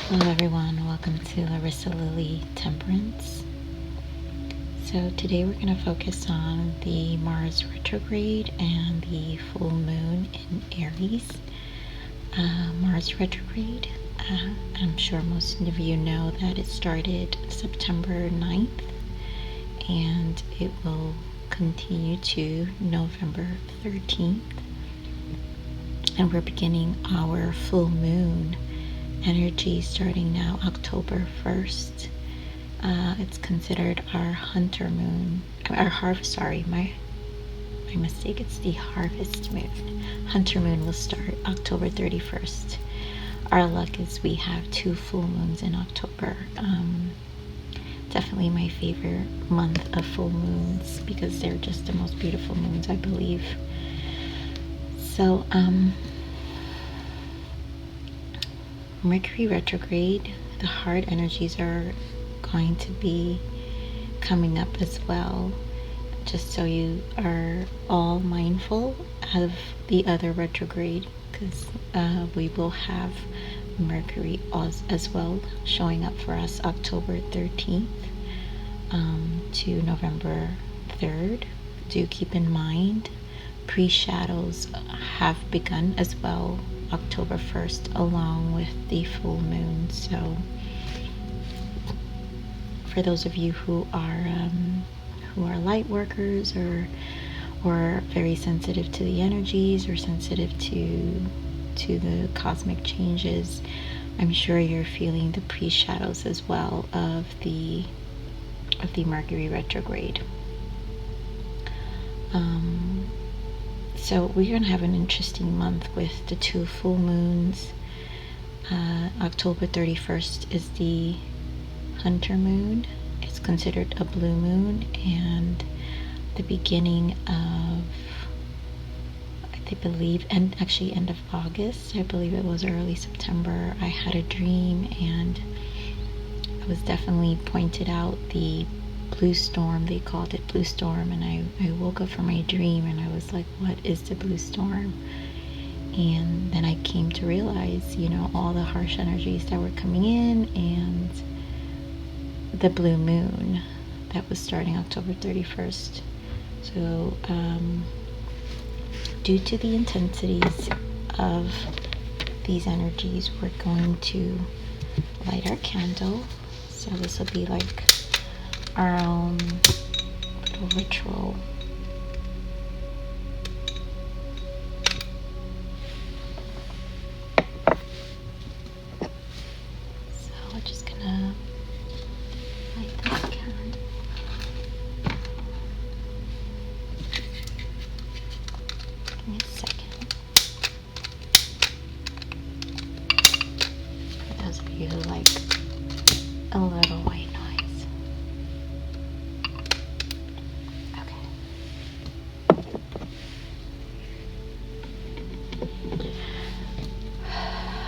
Hello everyone, welcome to Larisa Lili Temperance. So today we're going to focus on the Mars retrograde and the full moon in Aries. Mars retrograde, I'm sure most of you know that it started September 9th and it will continue to November 13th. And we're beginning our full moon energy starting now October 1st. It's considered our hunter moon, our harvest, sorry, my mistake, it's the harvest moon. Hunter moon will start October 31st. Our luck is we have 2 full moons in October. Definitely my favorite month of full moons because they're just the most beautiful moons, I believe. So, Mercury retrograde, the hard energies are going to be coming up as well, just so you are all mindful of the other retrograde, because we will have Mercury as well showing up for us October 13th to November 3rd. Do keep in mind pre-shadows have begun as well October 1st along with the full moon. So for those of you who are light workers or very sensitive to the energies or sensitive to the cosmic changes, I'm sure you're feeling the pre-shadows as well of the Mercury retrograde. So we're going to have an interesting month with the 2 full moons. October 31st is the hunter moon. It's considered a blue moon, and the beginning of, I believe, end of August, I believe it was early September, I had a dream and I was definitely pointed out the blue storm. They called it blue storm, and I woke up from my dream and I was like, what is the blue storm? And then I came to realize, all the harsh energies that were coming in and the blue moon that was starting October 31st. So due to the intensities of these energies, we're going to light our candle. So this will be like our own little ritual. So we're just gonna light this candle. Give me a second. For those of you who like a little white noise.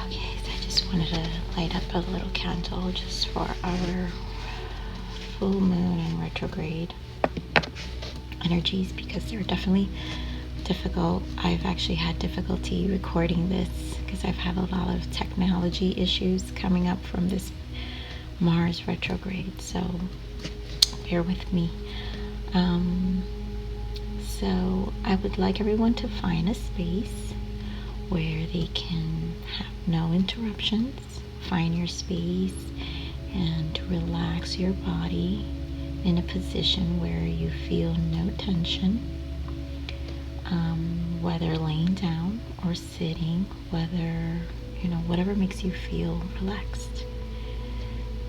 Okay, so I just wanted to light up a little candle just for our full moon and retrograde energies, because they're definitely difficult. I've actually had difficulty recording this because I've had a lot of technology issues coming up from this Mars retrograde, so bear with me. So I would like everyone to find a space where they can have no interruptions. Find your space and relax your body in a position where you feel no tension, whether laying down or sitting, whatever makes you feel relaxed.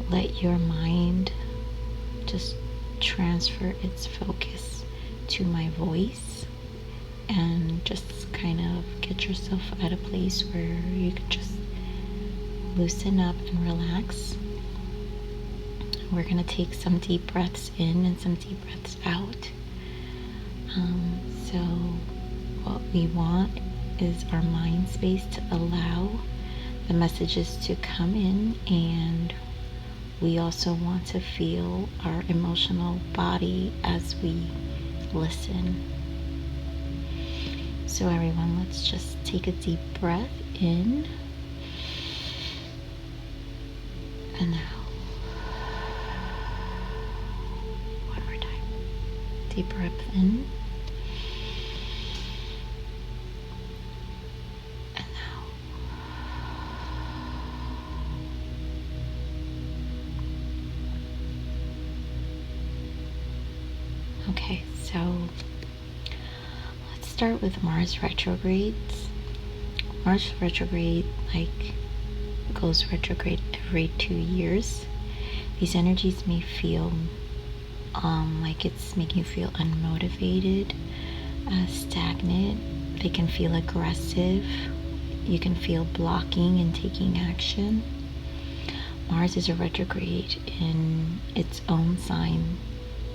Let your mind just transfer its focus to my voice and just kind of get yourself at a place where you can just loosen up and relax. We're going to take some deep breaths in and some deep breaths out. So what we want is our mind space to allow the messages to come in, and we also want to feel our emotional body as we listen. So everyone, let's just take a deep breath in And now, one more time. Deep breath in. And now. Okay, so let's start with Mars retrogrades. Mars retrograde, goes retrograde every 2 years. These energies may feel like it's making you feel unmotivated, stagnant. They can feel aggressive. You can feel blocking and taking action. Mars is a retrograde in its own sign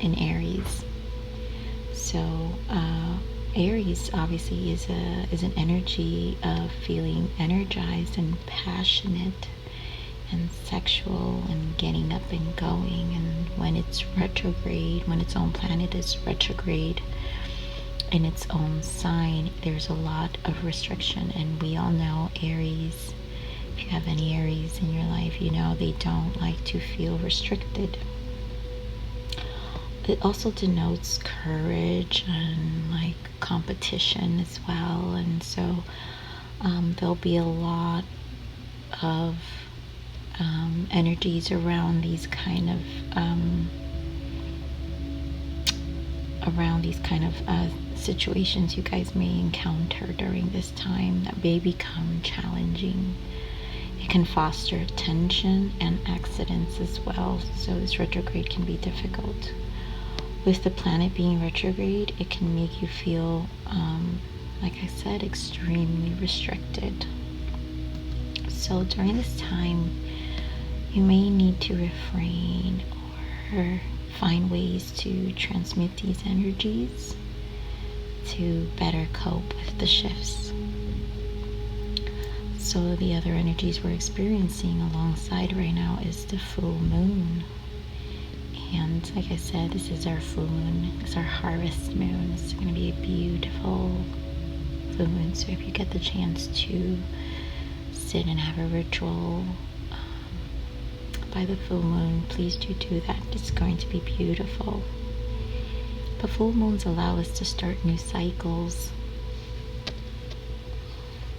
in Aries. So Aries obviously is an energy of feeling energized and passionate and sexual and getting up and going. And when it's retrograde, when its own planet is retrograde in its own sign, there's a lot of restriction. And we all know Aries, if you have any Aries in your life, you know they don't like to feel restricted. It also denotes courage and competition as well, and so there'll be a lot of energies around these kind of situations you guys may encounter during this time that may become challenging. It can foster tension and accidents as well, so this retrograde can be difficult. With the planet being retrograde, it can make you feel, like I said, extremely restricted. So during this time, you may need to refrain or find ways to transmute these energies to better cope with the shifts. So the other energies we're experiencing alongside right now is the full moon. And like I said, this is our full moon. It's our harvest moon. It's going to be a beautiful full moon. So if you get the chance to sit and have a ritual by the full moon, please do that. It's going to be beautiful. But full moons allow us to start new cycles.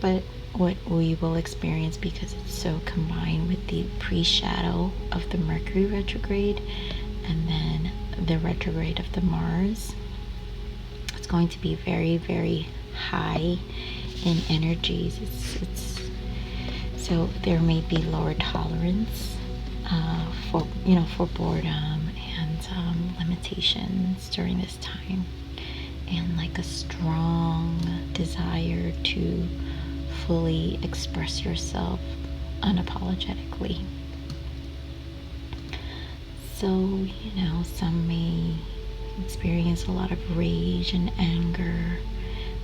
But what we will experience, because it's so combined with the pre-shadow of the Mercury retrograde and then the retrograde of the Mars, it's going to be very, very high in energies. So there may be lower tolerance for boredom and limitations during this time, and a strong desire to fully express yourself unapologetically. So, some may experience a lot of rage and anger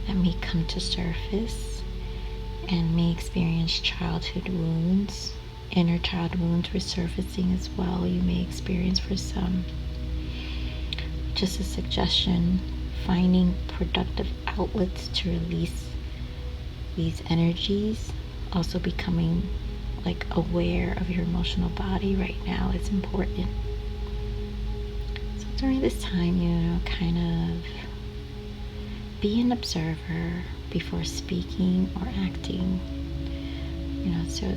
that may come to surface, and may experience childhood wounds, inner child wounds resurfacing as well. You may experience for some. Just a suggestion, finding productive outlets to release these energies. Also becoming aware of your emotional body right now is important. So during this time, kind of be an observer before speaking or acting. So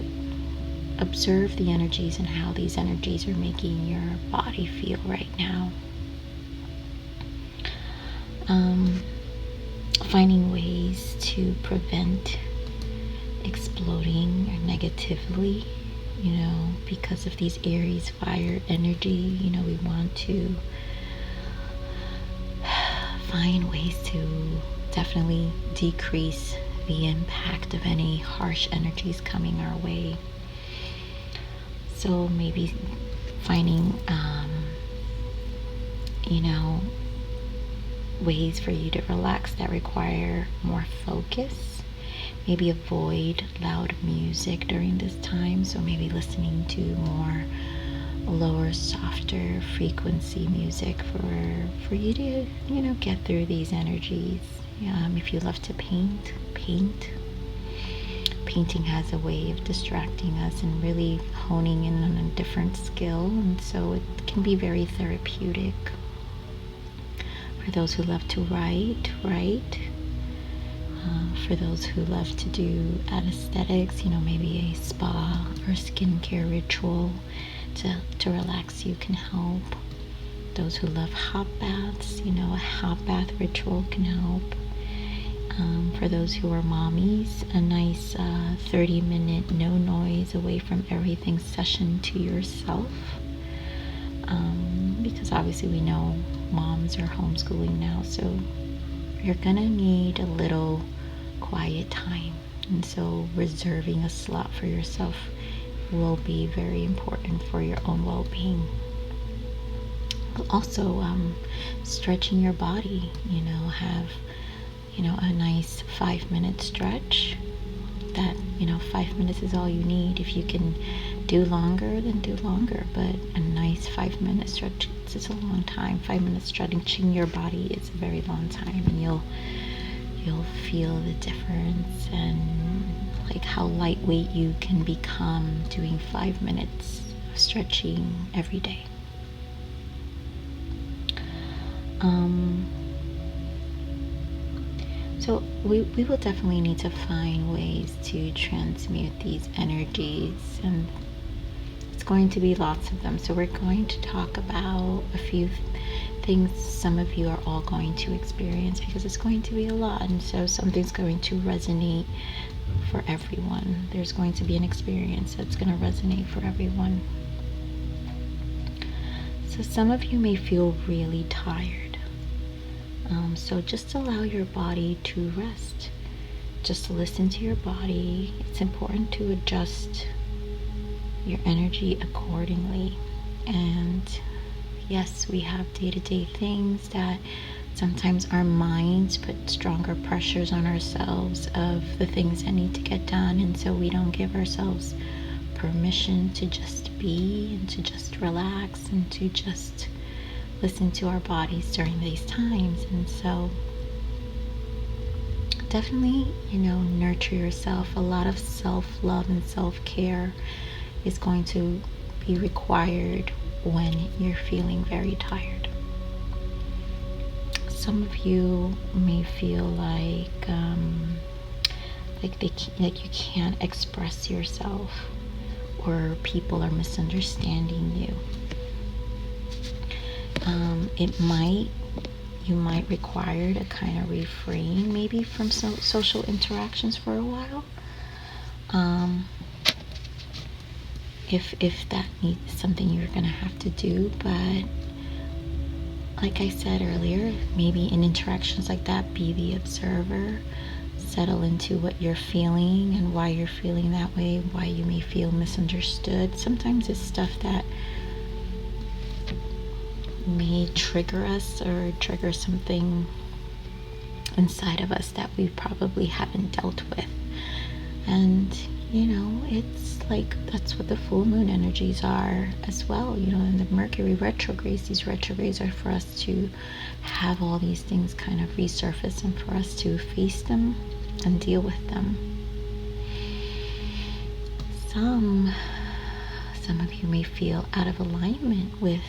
observe the energies and how these energies are making your body feel right now. Finding ways to prevent exploding negatively, because of these Aries fire energy. We want to find ways to definitely decrease the impact of any harsh energies coming our way. So maybe finding ways for you to relax that require more focus. Maybe avoid loud music during this time, so maybe listening to more lower, softer frequency music for you to get through these energies. If you love to paint painting has a way of distracting us and really honing in on a different skill, and so it can be very therapeutic. For those who love to write. For those who love to do aesthetics, maybe a spa or skincare ritual to relax you can help. Those who love hot baths, a hot bath ritual can help. For those who are mommies, a nice 30-minute no noise away from everything session to yourself. Because obviously we know moms are homeschooling now, so you're gonna need a little quiet time, and so reserving a slot for yourself will be very important for your own well-being. Also, stretching your body, have a nice 5-minute stretch. That 5 minutes is all you need. If you can do longer, then do longer, but a nice 5-minute stretch is a long time. 5 minutes stretching your body is a very long time, and you'll feel the difference, and like how lightweight you can become doing 5 minutes of stretching every day. So we will definitely need to find ways to transmute these energies, and it's going to be lots of them. So we're going to talk about a few things some of you are all going to experience, because it's going to be a lot, and so something's going to resonate for everyone. There's going to be an experience that's going to resonate for everyone. So some of you may feel really tired. So just allow your body to rest. Just listen to your body. It's important to adjust your energy accordingly. And yes, we have day-to-day things that sometimes our minds put stronger pressures on ourselves of the things that need to get done, and so we don't give ourselves permission to just be and to just relax and to just listen to our bodies during these times. And so definitely, nurture yourself. A lot of self-love and self-care is going to be required when you're feeling very tired. Some of you may feel like you can't express yourself, or people are misunderstanding you. You might require to kind of refrain maybe from social interactions for a while. If that needs something you're gonna have to do, but like I said earlier, maybe in interactions like that, be the observer, settle into what you're feeling and why you're feeling that way, why you may feel misunderstood. Sometimes it's stuff that may trigger us or trigger something inside of us that we probably haven't dealt with. And it's like that's what the full moon energies are as well. And the Mercury retrogrades, these retrogrades are for us to have all these things kind of resurface and for us to face them and deal with them. Some of you may feel out of alignment with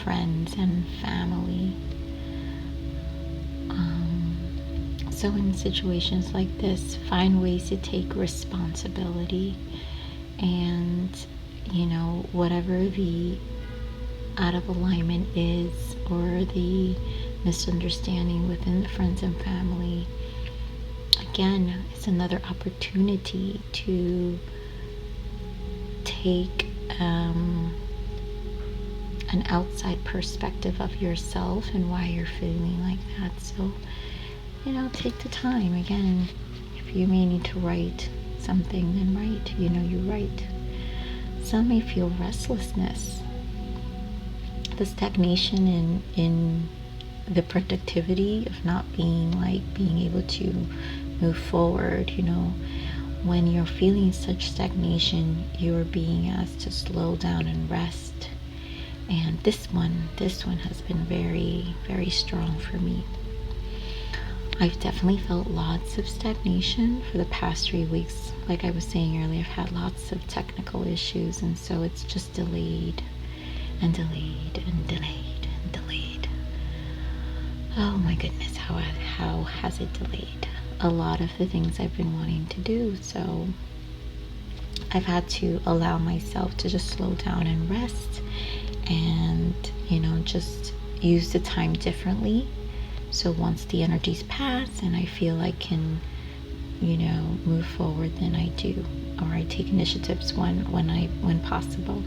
friends and family. So in situations like this, find ways to take responsibility, and whatever the out of alignment is, or the misunderstanding within the friends and family, again, it's another opportunity to take an outside perspective of yourself and why you're feeling like that. So take the time. Again, if you may need to write something, then write. You write. Some may feel restlessness, the stagnation in the productivity of not being able to move forward. When you're feeling such stagnation, you're being asked to slow down and rest. And this one has been very, very strong for me. I've definitely felt lots of stagnation for the past 3 weeks. Like I was saying earlier, I've had lots of technical issues, and so it's just delayed and delayed and delayed and delayed. Oh my goodness, how has it delayed a lot of the things I've been wanting to do? So I've had to allow myself to just slow down and rest, and just use the time differently. So once the energies pass and I feel I can move forward, then I do, or I take initiatives when possible.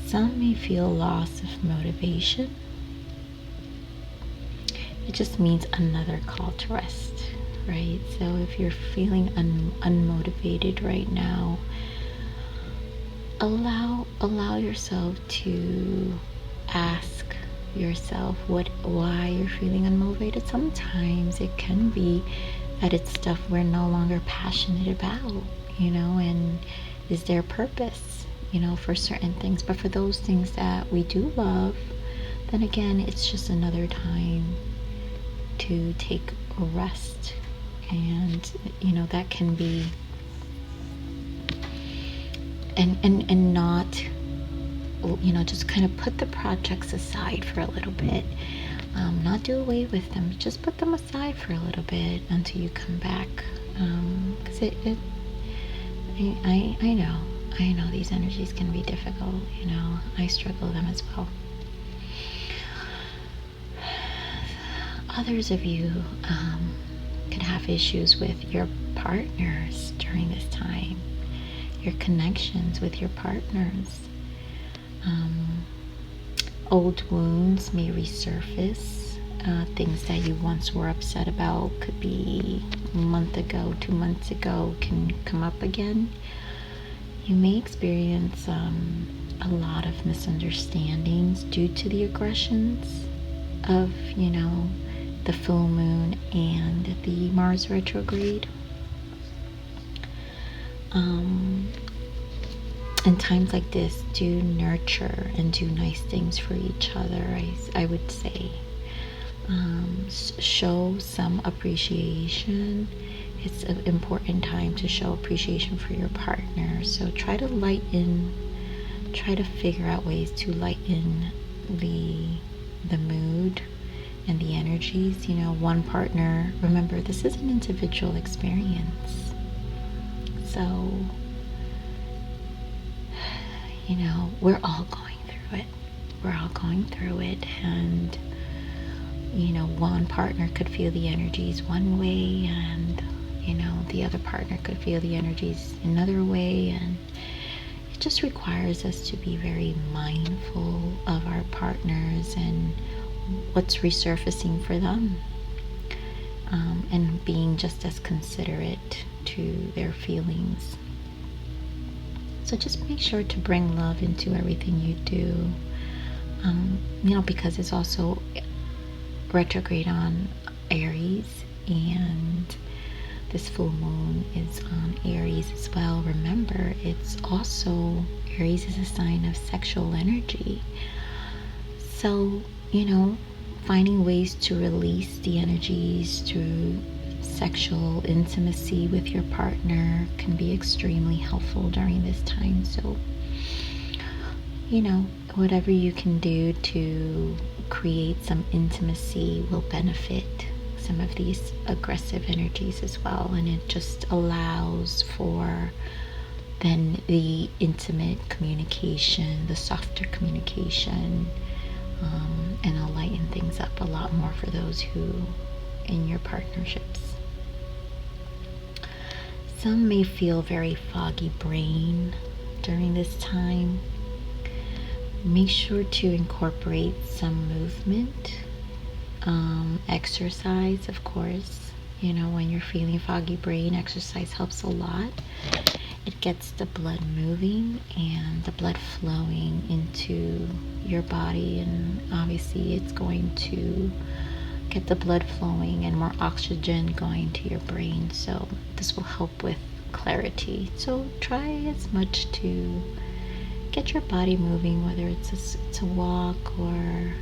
Some may feel loss of motivation. It just means another call to rest, right? So if you're feeling unmotivated right now, allow yourself to ask yourself why you're feeling unmotivated. Sometimes it can be that it's stuff we're no longer passionate about, and is there purpose, for certain things. But for those things that we do love, then again, it's just another time to take a rest. And that can be and not just kind of put the projects aside for a little bit. Not do away with them, just put them aside for a little bit until you come back. Because I know these energies can be difficult. I struggle with them as well. Others of you could have issues with your partners during this time, your connections with your partners. Old wounds may resurface. Things that you once were upset about, could be a month ago, 2 months ago, can come up again. You may experience a lot of misunderstandings due to the aggressions of, the full moon and the Mars retrograde. In times like this, do nurture and do nice things for each other, I would say. Show some appreciation. It's an important time to show appreciation for your partner. So try to figure out ways to lighten the mood and the energies. One partner, remember, this is an individual experience. So we're all going through it. And one partner could feel the energies one way, and the other partner could feel the energies another way, and it just requires us to be very mindful of our partners and what's resurfacing for them, and being just as considerate to their feelings. So just make sure to bring love into everything you do, because it's also retrograde on Aries, and this full moon is on Aries as well. Remember, it's also, Aries is a sign of sexual energy. So, finding ways to release the energies through sexual intimacy with your partner can be extremely helpful during this time. So, whatever you can do to create some intimacy will benefit some of these aggressive energies as well. And it just allows for then the intimate communication, the softer communication, and it'll lighten things up a lot more for those who in your partnerships. Some may feel very foggy brain during this time. Make sure to incorporate some movement, exercise, of course. When you're feeling foggy brain, exercise helps a lot. It gets the blood moving and the blood flowing into your body, and obviously it's going to get the blood flowing and more oxygen going to your brain. So this will help with clarity. So try as much to get your body moving, whether it's a walk or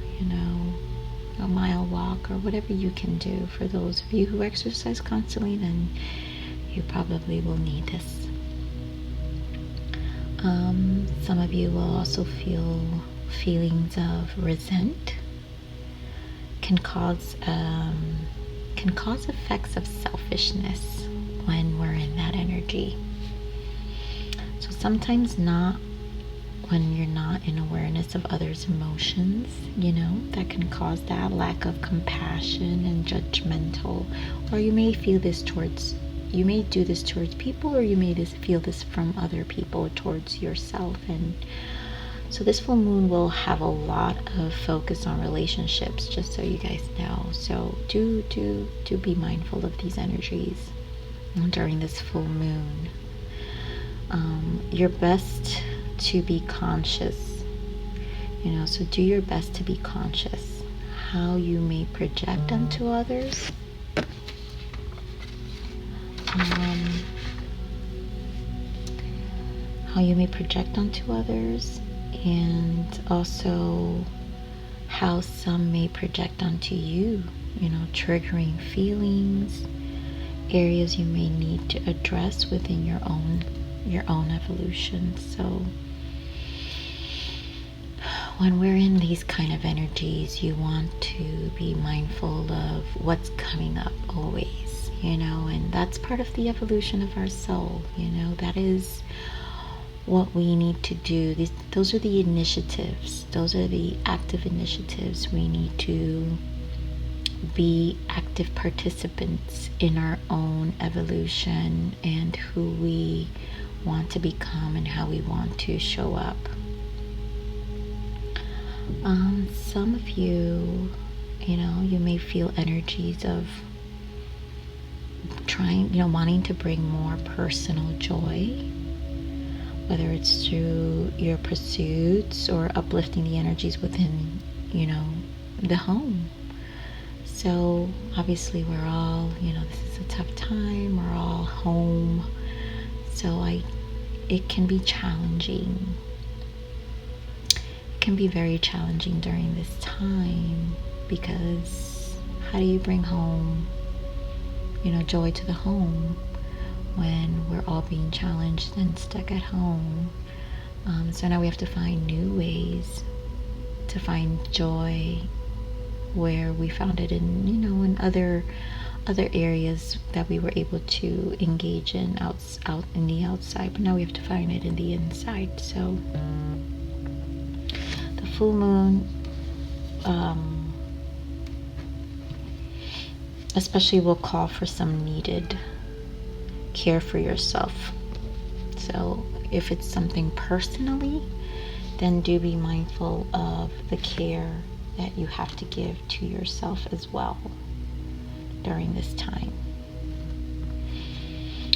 a mile walk, or whatever you can do. For those of you who exercise constantly, then you probably will need this. Some of you will also feel feelings of resent. Can cause effects of selfishness when we're in that energy. So sometimes not when you're not in awareness of others' emotions, that can cause that lack of compassion and judgmental. Or you may do this towards people, or you may feel this from other people towards yourself. And so this full moon will have a lot of focus on relationships, just so you guys know. So do be mindful of these energies during this full moon. Your best to be conscious, so do your best to be conscious how you may project onto others. How you may project onto others, and also how some may project onto you, triggering feelings, areas you may need to address within your own evolution. So when we're in these kind of energies, you want to be mindful of what's coming up always, and that's part of the evolution of our soul. That is what we need to do. Those are the initiatives. Those are the active initiatives. We need to be active participants in our own evolution and who we want to become and how we want to show up. Some of you, you may feel energies of wanting to bring more personal joy, whether it's through your pursuits or uplifting the energies within, the home. So obviously we're all, this is a tough time, we're all home. So it can be challenging. It can be very challenging during this time, because how do you bring home, joy to the home when we're all being challenged and stuck at home? So now we have to find new ways to find joy where we found it in, in other areas that we were able to engage in out in the outside, but now we have to find it in the inside. So the full moon especially will call for some needed care for yourself. So if it's something personally, then do be mindful of the care that you have to give to yourself as well during this time,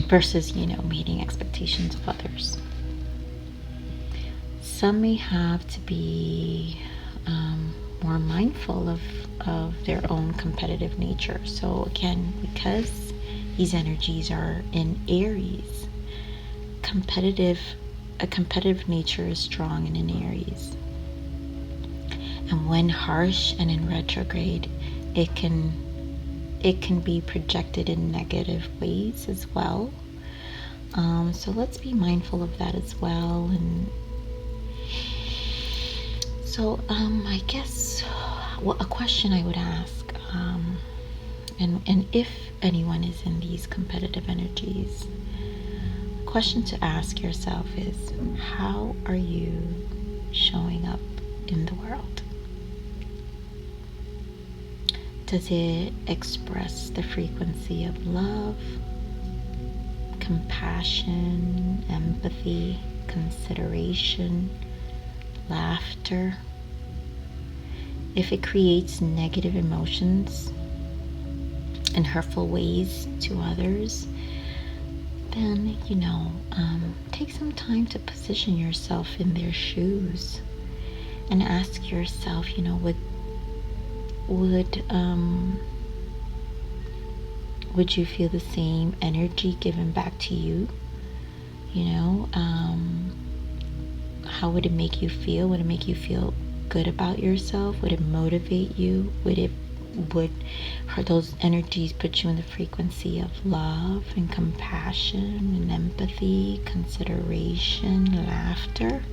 versus meeting expectations of others. Some may have to be more mindful of their own competitive nature. So again, because these energies are in Aries, a competitive nature is strong in Aries. And when harsh and in retrograde, it can be projected in negative ways as well. So let's be mindful of that as well. And so I guess a question I would ask, and if anyone is in these competitive energies, a question to ask yourself is, how are you showing up in the world? Does it express the frequency of love, compassion, empathy, consideration, laughter? If it creates negative emotions and hurtful ways to others, then, take some time to position yourself in their shoes and ask yourself, would you feel the same energy given back to you? How would it make you feel? Would it make you feel good about yourself? Would it motivate you? Would those energies put you in the frequency of love and compassion and empathy, consideration, laughter?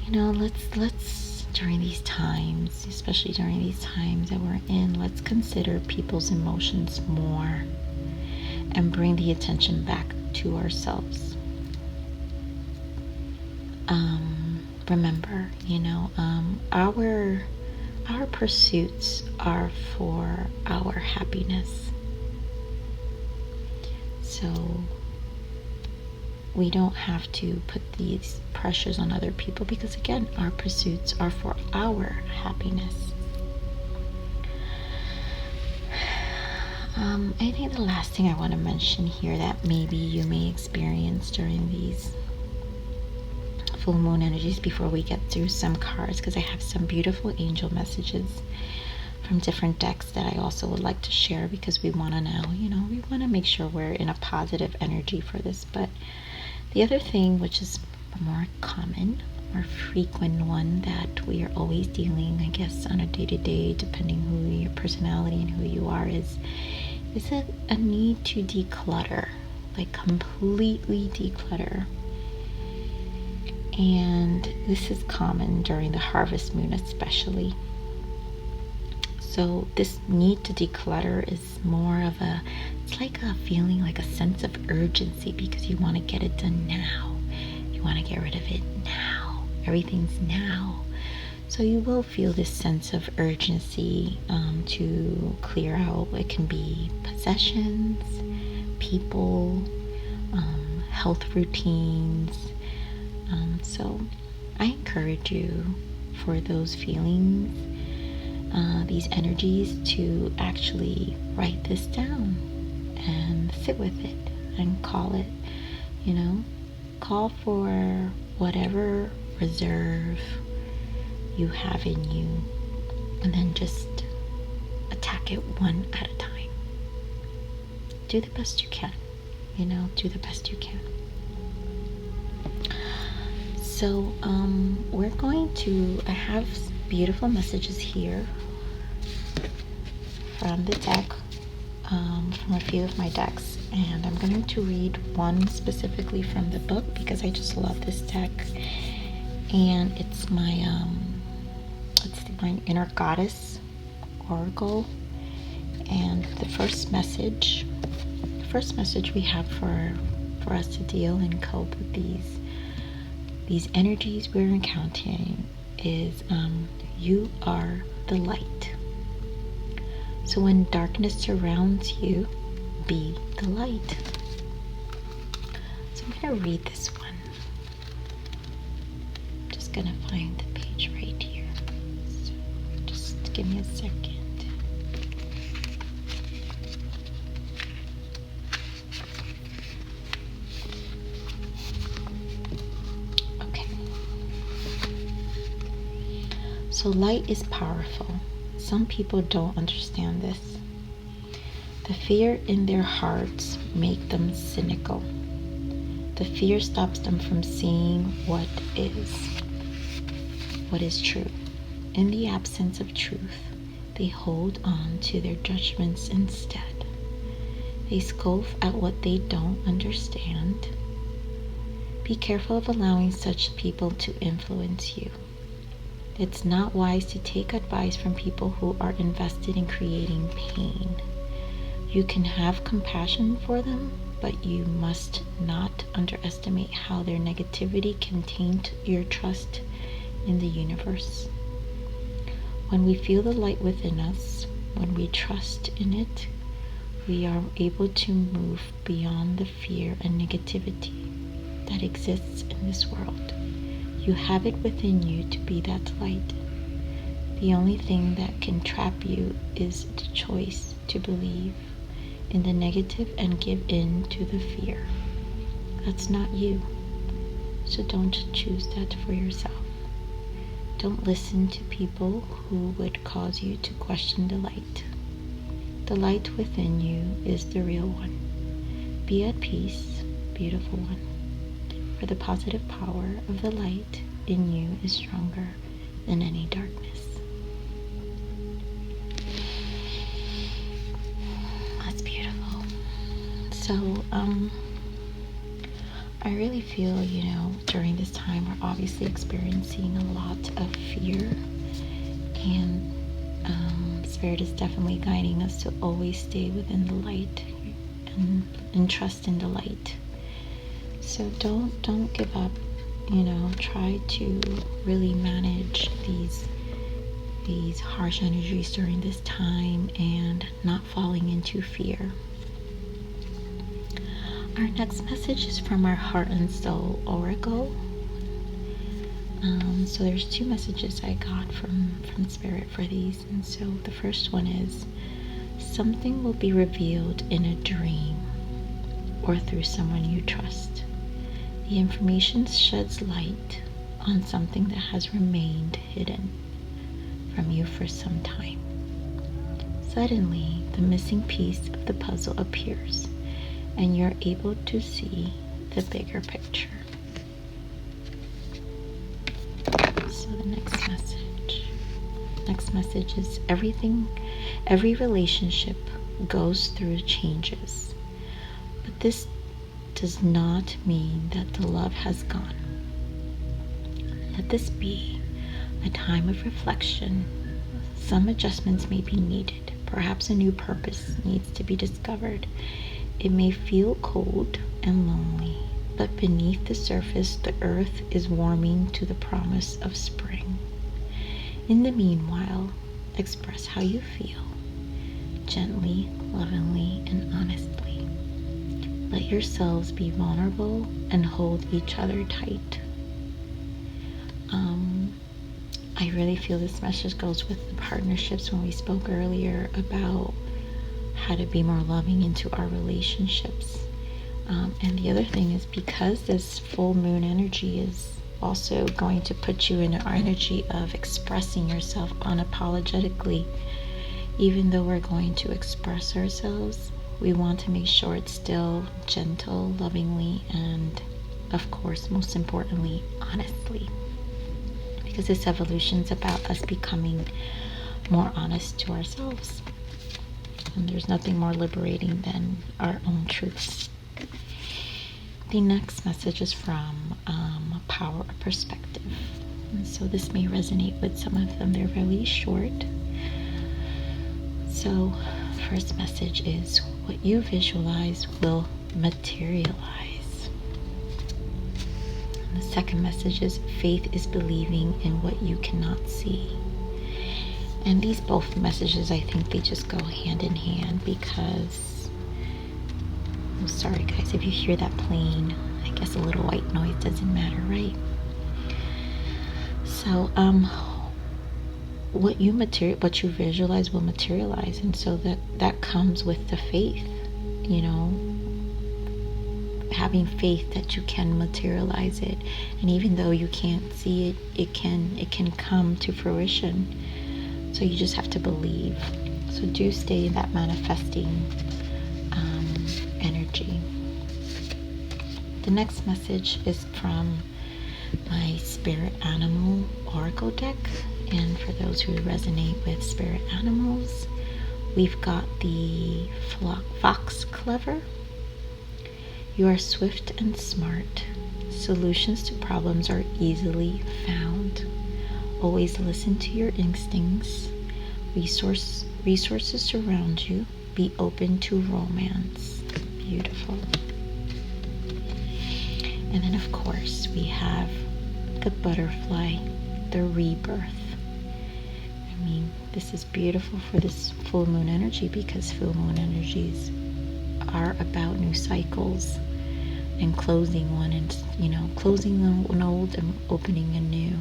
You know, let's during these times, especially during these times that we're in, let's consider people's emotions more and bring the attention back to ourselves. Remember, you know, our pursuits are for our happiness. So we don't have to put these pressures on other people because, again, our pursuits are for our happiness. I think the last thing I want to mention here that maybe you may experience during these full moon energies before we get through some cards, because I have some beautiful angel messages from different decks that I also would like to share, because we want to know, you know, we want to make sure we're in a positive energy for this. But the other thing, which is a more common, more frequent one that we are always dealing, I guess, on a day-to-day, depending who your personality and who you are, is a need to declutter, like completely declutter. And this is common during the harvest moon especially. So this need to declutter is more of it's like a feeling, like a sense of urgency, because you want to get it done now. You want to get rid of it now. Everything's now. So you will feel this sense of urgency to clear out. It can be possessions, people, health routines. So I encourage you, for those feelings, these energies, to actually write this down and sit with it and call it, you know, call for whatever reserve you have in you, and then just attack it one at a time. Do the best you can, you know, do the best you can. So we're going to, I have beautiful messages here from the deck, from a few of my decks, and I'm going to read one specifically from the book because I just love this deck, and it's my inner goddess oracle. And the first message we have for us to deal and cope with these energies we're encountering is you are the light. So when darkness surrounds you, be the light. So I'm going to read this one. I'm just going to find the page right here. So just give me a second. So light is powerful. Some people don't understand this. The fear in their hearts make them cynical. The fear stops them from seeing what is true. In the absence of truth, they hold on to their judgments instead. They scoff at what they don't understand. Be careful of allowing such people to influence you. It's not wise to take advice from people who are invested in creating pain. You can have compassion for them, but you must not underestimate how their negativity can taint your trust in the universe. When we feel the light within us, when we trust in it, we are able to move beyond the fear and negativity that exists in this world. You have it within you to be that light. The only thing that can trap you is the choice to believe in the negative and give in to the fear. That's not you. So don't choose that for yourself. Don't listen to people who would cause you to question the light. The light within you is the real one. Be at peace, beautiful one. For the positive power of the light in you is stronger than any darkness. That's beautiful. So, I really feel, during this time we're obviously experiencing a lot of fear, and Spirit is definitely guiding us to always stay within the light and trust in the light. So don't give up. Try to really manage these harsh energies during this time and not falling into fear. Our next message is from our Heart and Soul Oracle. So there's 2 messages I got from Spirit for these. And so the first one is, something will be revealed in a dream or through someone you trust. The information sheds light on something that has remained hidden from you for some time. Suddenly, the missing piece of the puzzle appears, and you're able to see the bigger picture. So the next message is, every relationship goes through changes, but this does not mean that the love has gone. Let this be a time of reflection. Some adjustments may be needed. Perhaps a new purpose needs to be discovered. It may feel cold and lonely, but beneath the surface, the earth is warming to the promise of spring. In the meanwhile, express how you feel, gently, lovingly, and honestly. Let yourselves be vulnerable and hold each other tight. I really feel this message goes with the partnerships when we spoke earlier about how to be more loving into our relationships. And the other thing is, because this full moon energy is also going to put you in our energy of expressing yourself unapologetically, even though we're going to express ourselves, we want to make sure it's still gentle, lovingly, and of course, most importantly, honestly. Because this evolution is about us becoming more honest to ourselves. And there's nothing more liberating than our own truths. The next message is from Power of Perspective. And so this may resonate with some of them. They're really short. So first message is, what you visualize will materialize. And the second message is, faith is believing in what you cannot see. And these both messages, I think they just go hand in hand, because I'm sorry guys if you hear that plane. I guess a little white noise doesn't matter, right? So what you visualize will materialize, and so that comes with the faith, having faith that you can materialize it. And even though you can't see it, it can come to fruition. So you just have to believe. So do stay in that manifesting energy. The next message is from my Spirit Animal Oracle deck. And for those who resonate with spirit animals, we've got the Fox Clever. You are swift and smart. Solutions to problems are easily found. Always listen to your instincts. Resources surround you. Be open to romance. Beautiful. And then of course we have the butterfly, the rebirth. I mean, this is beautiful for this full moon energy, because full moon energies are about new cycles and closing one, and closing an old and opening a new.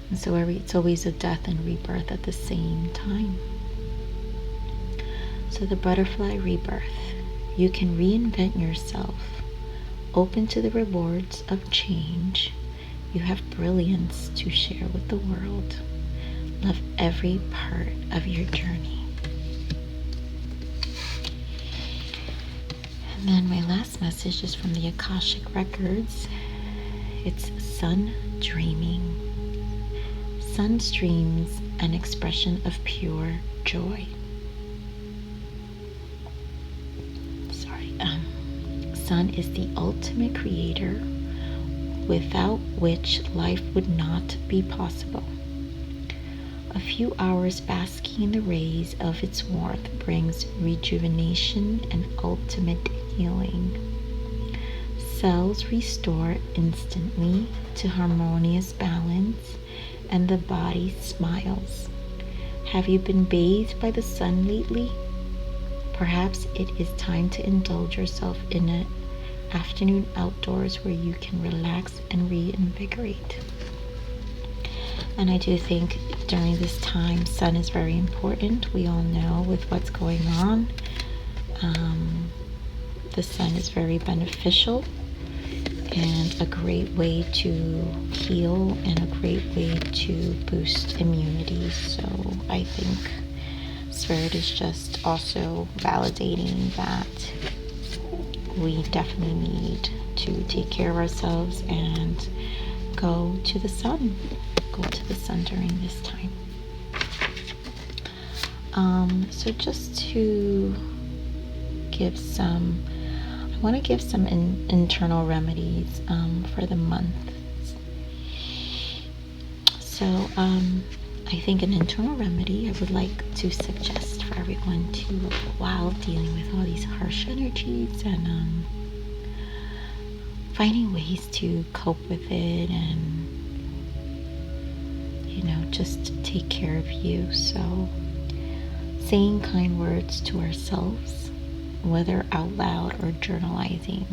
And so it's always a death and rebirth at the same time. So the butterfly rebirth, you can reinvent yourself, open to the rewards of change. You have brilliance to share with the world. Love every part of your journey. And then my last message is from the Akashic Records. It's sun dreaming. Sun streams an expression of pure joy. Sun is the ultimate creator, without which life would not be possible. A few hours basking in the rays of its warmth brings rejuvenation and ultimate healing. Cells restore instantly to harmonious balance, and the body smiles. Have you been bathed by the sun lately? Perhaps it is time to indulge yourself in an afternoon outdoors where you can relax and reinvigorate. And I do think during this time, sun is very important. We all know with what's going on, the sun is very beneficial and a great way to heal and a great way to boost immunity. So I think Spirit is just also validating that we definitely need to take care of ourselves and go to the sun. Go to the sun during this time. So just to give some, I want to give some internal remedies for the month. So I think an internal remedy I would like to suggest for everyone to, while dealing with all these harsh energies and finding ways to cope with it and, just take care of you. So saying kind words to ourselves, whether out loud or journalizing.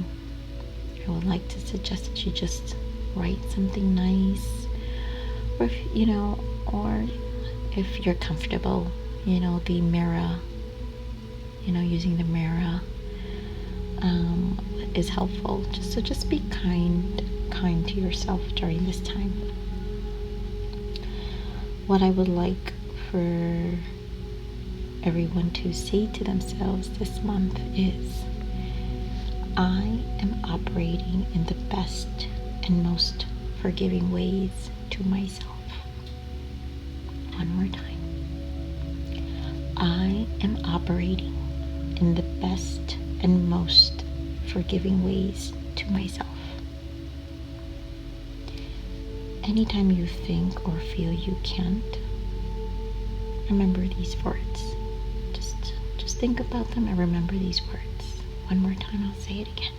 I would like to suggest that you just write something nice, or if you're comfortable, the mirror, using the mirror is helpful. Just be kind to yourself during this time. What I would like for everyone to say to themselves this month is, I am operating in the best and most forgiving ways to myself. One more time. I am operating in the best and most forgiving ways to myself. Anytime you think or feel you can't, remember these words. Just think about them and remember these words. One more time, I'll say it again.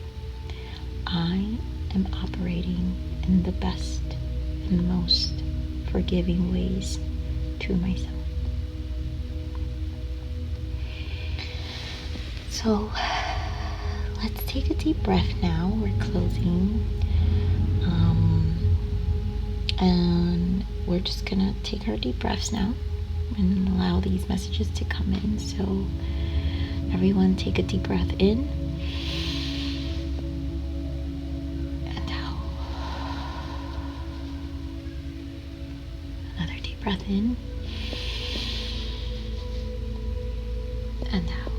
I am operating in the best and most forgiving ways to myself. So let's take a deep breath now. We're closing. And we're just gonna take our deep breaths now and allow these messages to come in. So everyone take a deep breath in and out. Another deep breath in and out.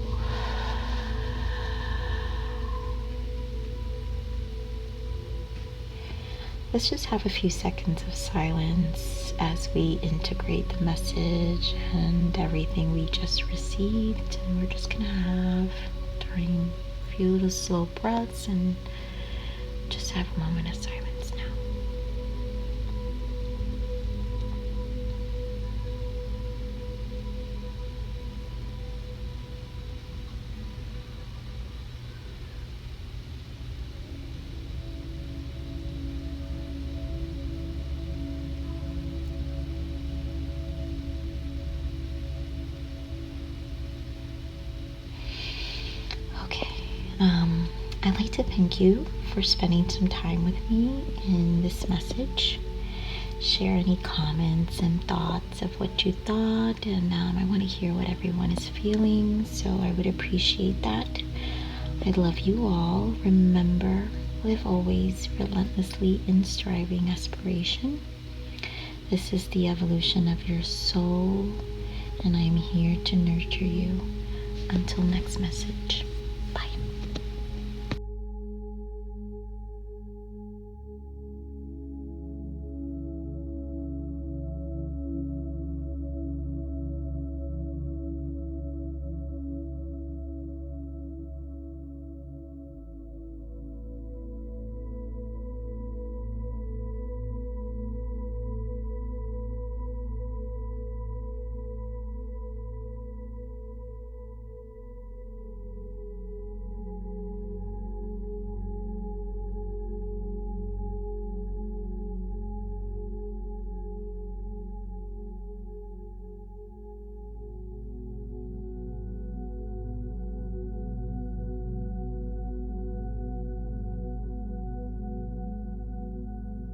Let's just have a few seconds of silence as we integrate the message and everything we just received. And we're just gonna have during a few little slow breaths and just have a moment of silence now. I'd like to thank you for spending some time with me in this message. Share any comments and thoughts of what you thought, and I want to hear what everyone is feeling, so I would appreciate that. I love you all. Remember, live always relentlessly in striving aspiration. This is the evolution of your soul, and I'm here to nurture you. Until next message.